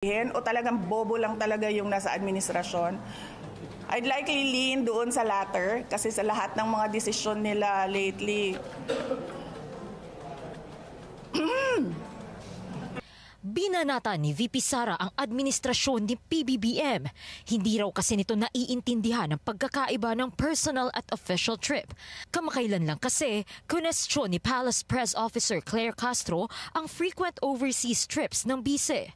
O talagang bobo lang talaga yung nasa administrasyon. I'd likely lean doon sa latter kasi sa lahat ng mga desisyon nila lately. Binanata ni VP Sara ang administrasyon ni PBBM. Hindi raw kasi nito naiintindihan ang pagkakaiba ng personal at official trip. Kamakailan lang kasi, kunestyon ni Palace Press Officer Claire Castro ang frequent overseas trips ng bise.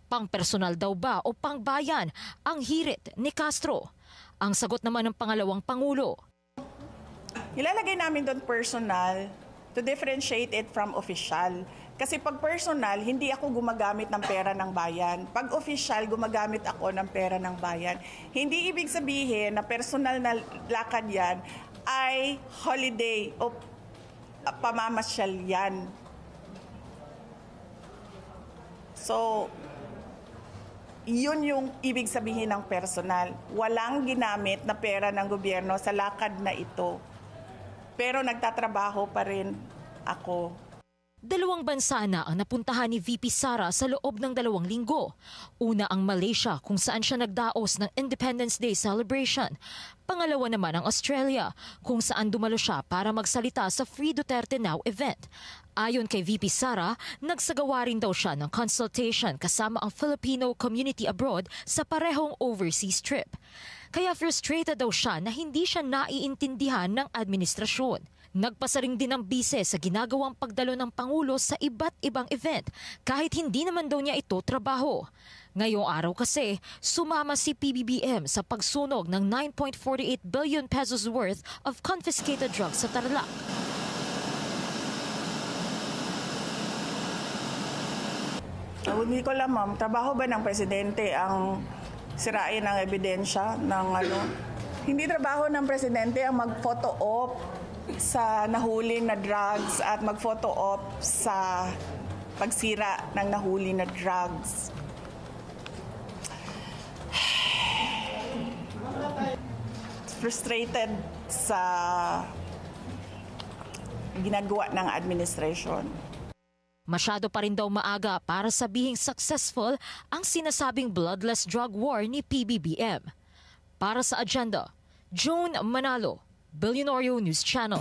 Pang-personal daw ba o pang-bayan ang hirit ni Castro? Ang sagot naman ng pangalawang Pangulo. Ilalagay namin doon personal to differentiate it from official. Kasi pag personal, hindi ako gumagamit ng pera ng bayan. Pag official, gumagamit ako ng pera ng bayan. Hindi ibig sabihin na personal na lakad yan ay holiday o pamamasyal yan. So, yun yung ibig sabihin ng personal. Walang ginamit na pera ng gobyerno sa lakad na ito. Pero nagtatrabaho pa rin ako. Dalawang bansa na ang napuntahan ni VP Sara sa loob ng 2 linggo. Una ang Malaysia kung saan siya nagdaos ng Independence Day celebration. Pangalawa naman ang Australia kung saan dumalo siya para magsalita sa Free Duterte Now event. Ayon kay VP Sara, nagsagawa rin daw siya ng consultation kasama ang Filipino community abroad sa parehong overseas trip. Kaya frustrated daw siya na hindi siya naiintindihan ng administrasyon. Nagpasa rin din ang bise sa ginagawang pagdalo ng Pangulo sa iba't ibang event kahit hindi naman daw niya ito trabaho. Ngayong araw kasi, sumama si PBBM sa pagsunog ng 9.48 billion pesos worth of confiscated drugs sa Tarlac. Hindi ko alam, ma'am. Trabaho ba ng presidente ang sirain ang ebidensya ng ano? Hindi trabaho ng presidente ang mag-photo op sa nahuli na drugs at mag-photo op sa pagsira ng nahuli na drugs. Frustrated sa ginagawa ng administration. Masyado pa rin daw maaga para sabihing successful ang sinasabing bloodless drug war ni PBBM. Para sa Agenda, Joan Manalo, Billionario News Channel.